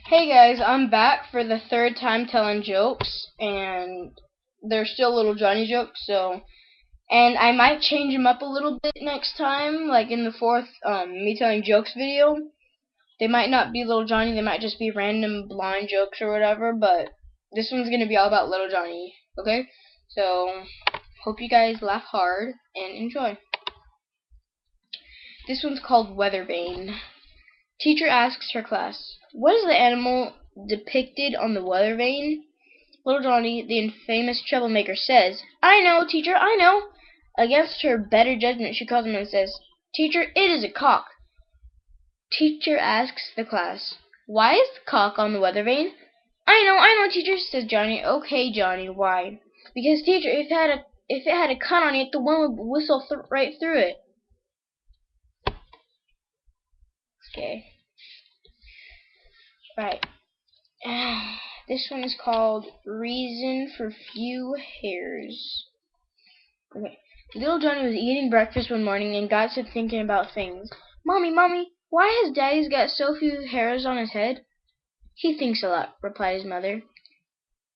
Hey guys, I'm back for the third time telling jokes, and they're still little Johnny jokes, and I might change them up a little bit next time, like in the fourth, me telling jokes video. They might not be little Johnny, they might just be random blind jokes or whatever, but this one's gonna be all about little Johnny, okay? So, hope you guys laugh hard and enjoy. This one's called Weather Vane. Teacher asks her class, what is the animal depicted on the weather vane? Little Johnny, the infamous troublemaker, says, I know, teacher, I know. Against her better judgment, she calls him and says, Teacher, it is a cock. Teacher asks the class, why is the cock on the weather vane? I know, teacher, says Johnny. Okay, Johnny, why? Because, teacher, if it had a cut on it, the wind would whistle right through it. Okay. Right. This one is called Reason for Few Hairs. Okay. Little Johnny was eating breakfast one morning and got to thinking about things. Mommy, why has Daddy's got so few hairs on his head? He thinks a lot, replied his mother,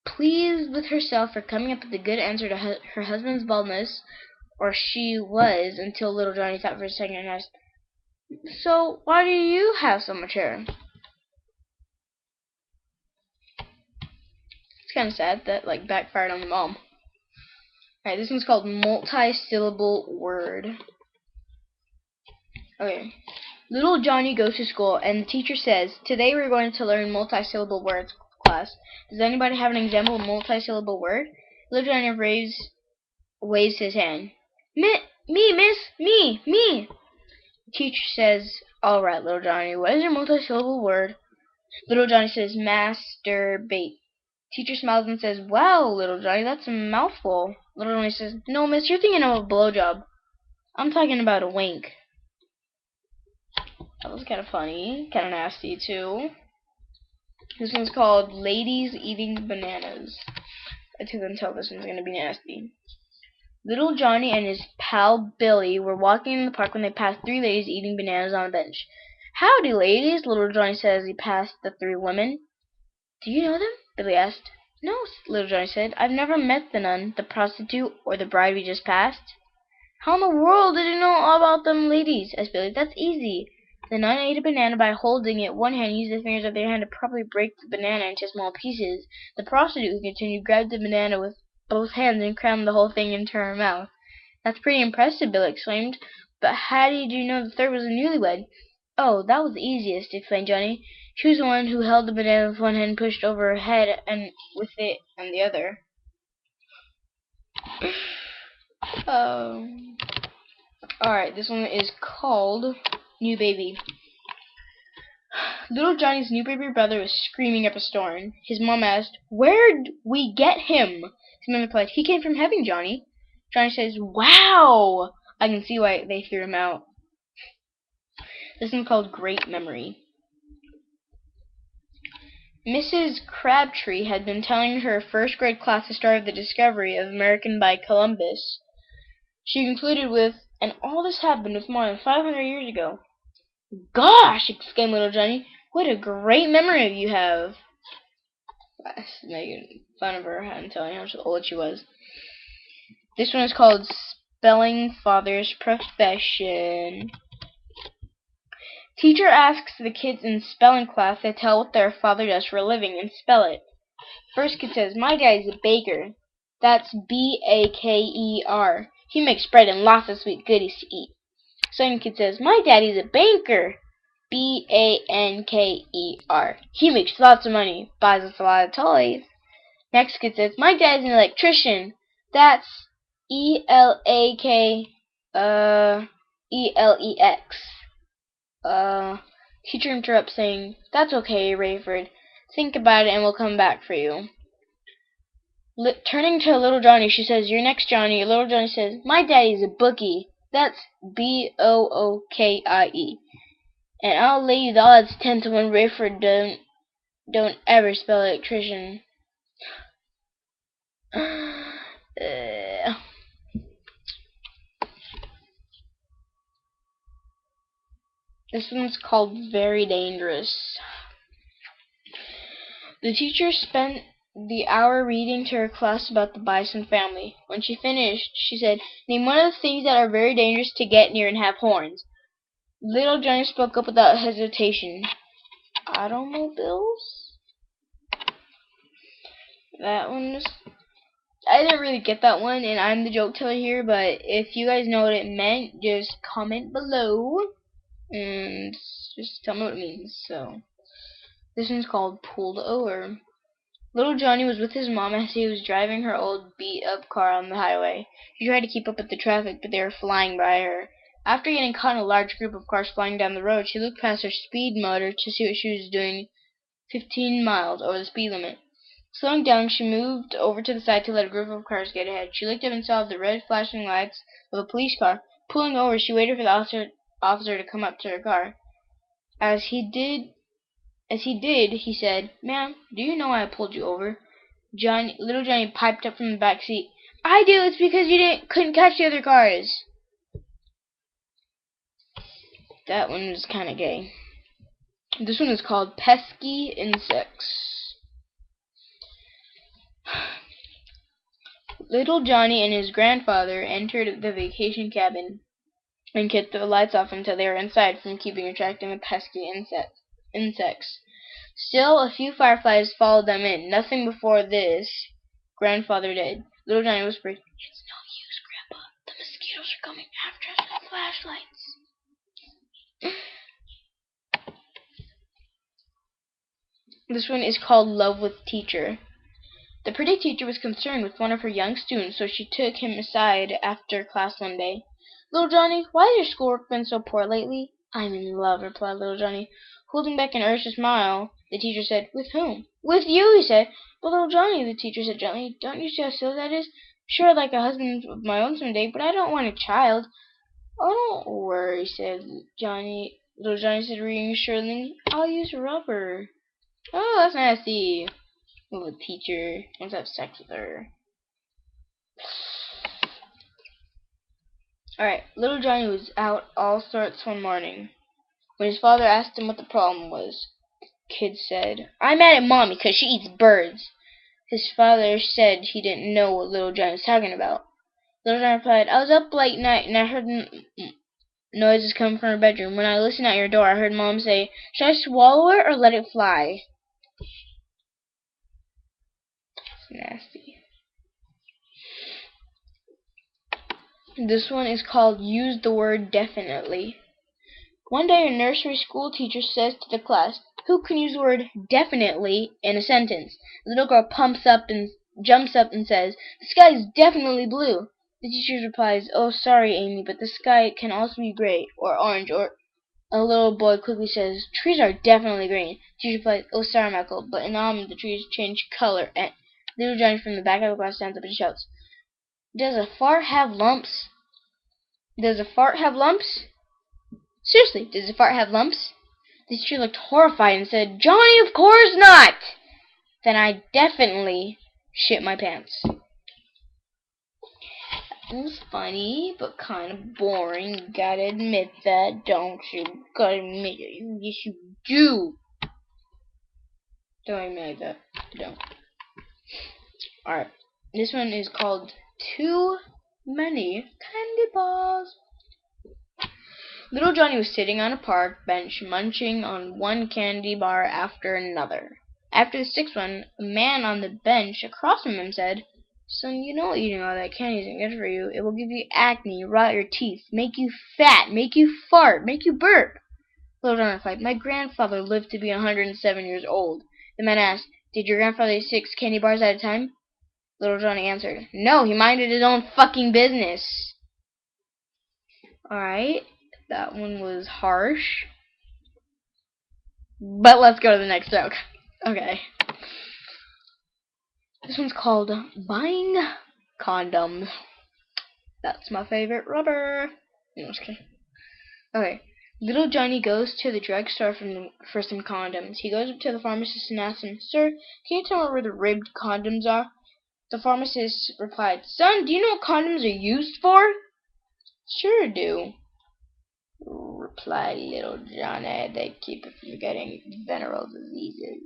pleased with herself for coming up with a good answer to her husband's baldness, or she was, until little Johnny thought for a second and asked, so why do you have so much hair? It's kind of sad that backfired on the mom. Alright, this one's called multi-syllable word. Okay. Little Johnny goes to school, and the teacher says, today we're going to learn multi-syllable words, class. Does anybody have an example of multi-syllable word? Little Johnny waves his hand. Me, miss, me. The teacher says, alright, little Johnny, what is your multi-syllable word? Little Johnny says, masturbate. Teacher smiles and says, wow, little Johnny, that's a mouthful. Little Johnny says, no, miss, you're thinking of a blowjob. I'm talking about a wink. That was kind of funny. Kind of nasty, too. This one's called Ladies Eating Bananas. I can tell this one's going to be nasty. Little Johnny and his pal Billy were walking in the park when they passed three ladies eating bananas on a bench. Howdy, ladies, little Johnny said as he passed the three women. Do you know them? Billy asked. No, little Johnny said. I've never met the nun, the prostitute, or the bride we just passed. How in the world did you know all about them ladies? Asked Billy. That's easy. The nun ate a banana by holding it one hand, used the fingers of the other hand to properly break the banana into small pieces. The prostitute, he continued, grabbed the banana with both hands and crammed the whole thing into her mouth. That's pretty impressive, Billy exclaimed. But how did you know the third was a newlywed? Oh, that was the easiest, explained Johnny. She was the one who held the banana with one hand pushed over her head and with it on the other. Alright, this one is called New Baby. Little Johnny's new baby brother was screaming up a storm. His mom asked, where'd we get him? His mom replied, he came from heaven, Johnny. Johnny says, wow! I can see why they threw him out. This one's called Great Memory. Mrs. Crabtree had been telling her first grade class the story of the discovery of America by Columbus. She concluded with, and all this happened with more than 500 years ago. Gosh! Exclaimed little Johnny. What a great memory you have. Making fun of her and telling her how old she was. This one is called Spelling Father's Profession. Teacher asks the kids in spelling class to tell what their father does for a living and spell it. First kid says, my daddy's a baker. That's B-A-K-E-R. He makes bread and lots of sweet goodies to eat. Second kid says, my daddy's a banker. B-A-N-K-E-R. He makes lots of money, buys us a lot of toys. Next kid says, my dad's an electrician. That's E-L-A-K, E-L-E-X. Teacher interrupts saying, that's okay, Rayford. Think about it and we'll come back for you. Turning to little Johnny, she says, you're next, Johnny. Little Johnny says, my daddy's a bookie. That's B-O-O-K-I-E. And I'll lay you the odds 10 to 1 Rayford don't ever spell electrician. This one's called Very Dangerous. The teacher spent the hour reading to her class about the bison family. When she finished, she said, "Name one of the things that are very dangerous to get near and have horns." Little Johnny spoke up without hesitation. Automobiles? That one was... I didn't really get that one, and I'm the joke teller here, but if you guys know what it meant, just comment below, and just tell me what it means. So, this one's called Pulled Over. Little Johnny was with his mom as he was driving her old beat-up car on the highway. She tried to keep up with the traffic, but they were flying by her. After getting caught in a large group of cars flying down the road, she looked past her speed motor to see what she was doing 15 miles over the speed limit. Slowing down, she moved over to the side to let a group of cars get ahead. She looked up and saw the red flashing lights of a police car. Pulling over, she waited for the officer to come up to her car. As he did, he said, "Ma'am, do you know why I pulled you over?" Little Johnny piped up from the back seat. "I do. It's because you couldn't catch the other cars." That one was kind of gay. This one is called Pesky Insects. Little Johnny and his grandfather entered the vacation cabin and kept the lights off until they were inside from keeping attracting the pesky insects. Still, a few fireflies followed them in. Nothing before this, Grandfather did. Little Johnny whispered, "It's no use, Grandpa. The mosquitoes are coming after us with flashlights." This one is called Love with Teacher. The pretty teacher was concerned with one of her young students, so she took him aside after class one day. "Little Johnny, why has your schoolwork been so poor lately?" "I'm in love," replied little Johnny. Holding back an urge to smile, the teacher said, "With whom?" "With you," he said. "But little Johnny," the teacher said gently, "don't you see how silly that is? Sure, I'd like a husband of my own some day, but I don't want a child." "Oh, don't worry," said Johnny. Little Johnny said reassuringly, "I'll use rubber." "Oh, that's nasty." Well, the teacher wants to have sex with her. Alright, little Johnny was out all sorts one morning. When his father asked him what the problem was, the kid said, "I'm mad at Mommy because she eats birds." His father said he didn't know what little Johnny was talking about. Little Johnny replied, "I was up late night and I heard noises coming from her bedroom. When I listened at your door, I heard Mom say, 'Should I swallow it or let it fly?'" It's nasty. This one is called Use the Word Definitely. One day a nursery school teacher says to the class, "Who can use the word definitely in a sentence?" The little girl jumps up and says, "The sky is definitely blue." The teacher replies, "Oh, sorry, Amy, but the sky can also be gray or orange," or a little boy quickly says, "Trees are definitely green." The teacher replies, "Oh, sorry, Michael, but in autumn the trees change color." And little Johnny from the back of the class stands up and shouts, "Does a fart have lumps? Does a fart have lumps? Seriously, does a fart have lumps?" The teacher looked horrified and said, "Johnny, of course not!" Then I definitely shit my pants. That was funny, but kind of boring. You gotta admit that, don't you? Gotta admit it. Yes, you do. Don't admit that. Don't. Alright. This one is called Too Many Candy Bars. Little Johnny was sitting on a park bench munching on one candy bar after another. After the sixth one, a man on the bench across from him said, "Son, you know eating all that candy isn't good for you. It will give you acne, rot your teeth, make you fat, make you fart, make you burp." Little Johnny replied, "My grandfather lived to be 107 years old." The man asked, "Did your grandfather eat 6 candy bars at a time?" Little Johnny answered, "No, he minded his own fucking business." Alright, that one was harsh. But let's go to the next joke. Okay. This one's called Buying Condoms. That's my favorite rubber. No, I'm just kidding. Okay. Little Johnny goes to the drugstore for some condoms. He goes up to the pharmacist and asks him, "Sir, can you tell me where the ribbed condoms are?" The pharmacist replied, "Son, do you know what condoms are used for?" "Sure do," replied little Johnny. "They keep you from getting venereal diseases."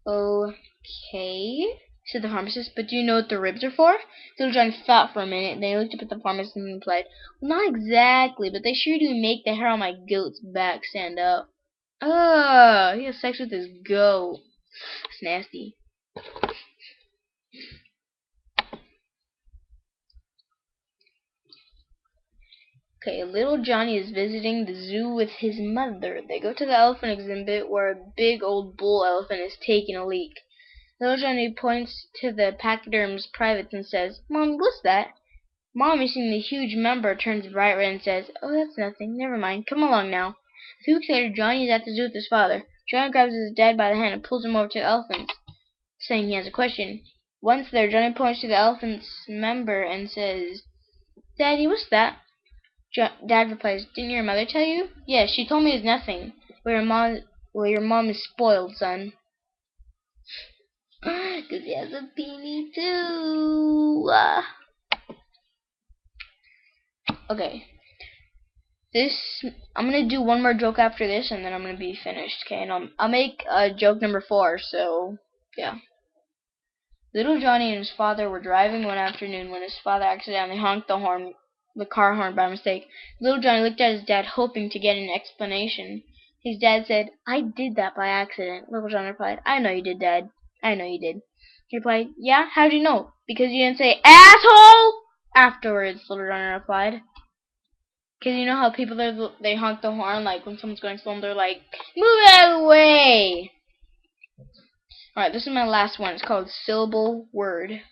Okay, said the pharmacist, but do you know what the ribs are for? Little John thought for a minute, then he looked up at the pharmacist and replied, well, not exactly, but they sure do make the hair on my goat's back stand up. Ugh, he has sex with his goat. It's nasty. Okay, little Johnny is visiting the zoo with his mother. They go to the elephant exhibit where a big old bull elephant is taking a leak. Little Johnny points to the pachyderm's privates and says, Mom, what's that? Mom, seeing the huge member, turns bright red and says, oh, that's nothing. Never mind. Come along now. A few weeks later, Johnny is at the zoo with his father. Johnny grabs his dad by the hand and pulls him over to the elephants, saying he has a question. Once there, Johnny points to the elephant's member and says, Daddy, what's that? Dad replies, didn't your mother tell you? Yes, she told me it's nothing. Your mom is spoiled, son. 'Cause he has a peenie too. Okay. I'm gonna do one more joke after this, and then I'm gonna be finished. Okay, and I'll make joke number 4. So yeah. Little Johnny and his father were driving one afternoon when his father accidentally honked the car horn by mistake. Little Johnny looked at his dad, hoping to get an explanation. His dad said, "I did that by accident." Little Johnny replied, "I know you did, Dad. I know you did." He replied, "Yeah, how'd you know?" "Because you didn't say asshole afterwards," Little Johnny replied. Because you know how people they honk the horn like when someone's going slow and they're like, "Move out of the way!" Alright, this is my last one. It's called syllable word.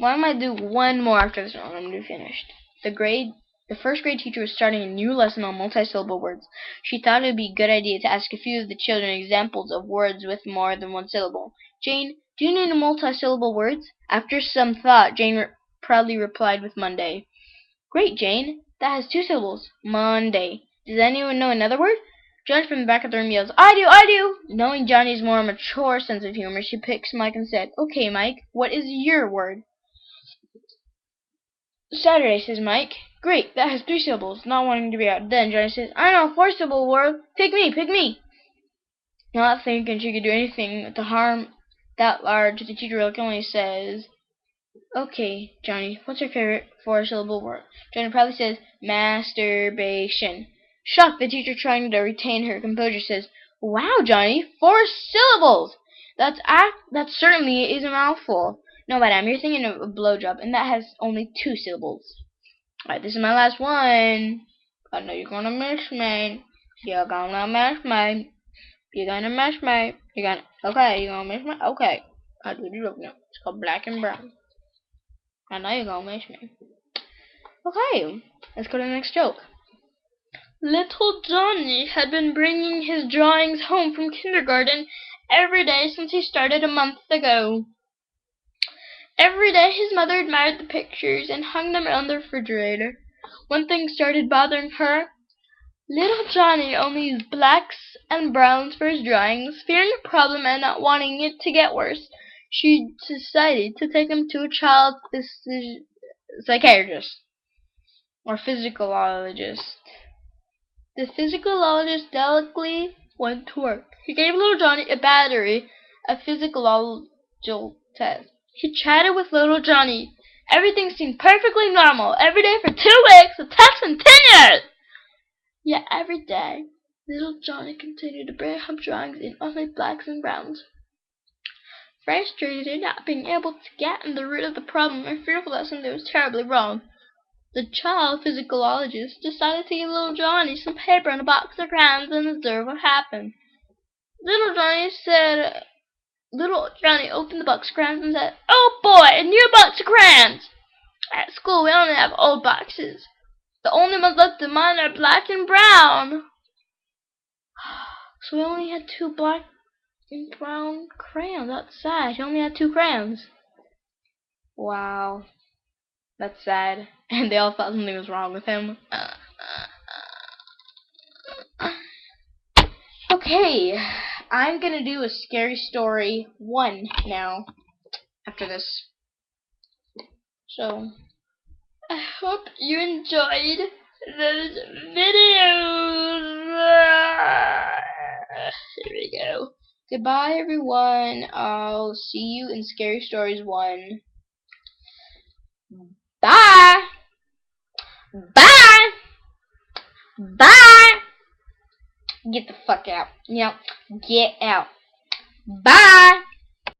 Well, I might do one more after this one. I'm gonna be finished. The first grade teacher was starting a new lesson on multi-syllable words. She thought it would be a good idea to ask a few of the children examples of words with more than one syllable. Jane, do you know any multi-syllable words? After some thought, Jane proudly replied with Monday. Great, Jane. That has 2 syllables. Monday. Does anyone know another word? Johnny from the back of the room yells, I do, I do! Knowing Johnny's more mature sense of humor, she picks Mike and said, okay, Mike, what is your word? Saturday, says Mike. Great, that has 3 syllables. Not wanting to be outdone, Johnny says, I know a 4-syllable word. Pick me, pick me! Not thinking she could do anything to harm that large, the teacher reluctantly says, okay, Johnny, what's your favorite 4-syllable word? Johnny proudly says, masturbation. Shocked, the teacher, trying to retain her composure, says, wow, Johnny, 4 syllables! That certainly is a mouthful. No, madam, you're thinking of a blowjob, and that has only 2 syllables. Alright, this is my last one. I know you're gonna miss me. You're gonna miss me. You're gonna miss me. Okay, you're gonna miss me? Okay. I'll do the joke now. It's called Black and Brown. I know you're gonna miss me. Okay, let's go to the next joke. Little Johnny had been bringing his drawings home from kindergarten every day since he started a month ago. Every day his mother admired the pictures and hung them on the refrigerator. One thing started bothering her. Little Johnny only used blacks and browns for his drawings. Fearing a problem and not wanting it to get worse, she decided to take him to a child psychiatrist or physicalologist. The physicalologist delicately went to work. He gave little Johnny a battery of physiological tests. He chatted with little Johnny. Everything seemed perfectly normal. Every day for 2 weeks, the test continued. Yet every day, little Johnny continued to bring home drawings in only blacks and browns. Frustrated at not being able to get at the root of the problem and fearful that something was terribly wrong, the child physicologist decided to give little Johnny some paper and a box of crayons and observe what happened. Little Johnny opened the box of crayons and said, oh boy, a new box of crayons! At school we only have old boxes. The only ones left of mine are black and brown. So we only had 2 black and brown crayons outside. He only had 2 crayons. Wow. That's sad. And they all thought something was wrong with him. Okay. I'm gonna do a scary story 1 now. After this. So, I hope you enjoyed those videos. Here we go. Goodbye, everyone. I'll see you in Scary Stories 1. Bye! Bye! Bye! Get the fuck out. Yep. Get out. Bye!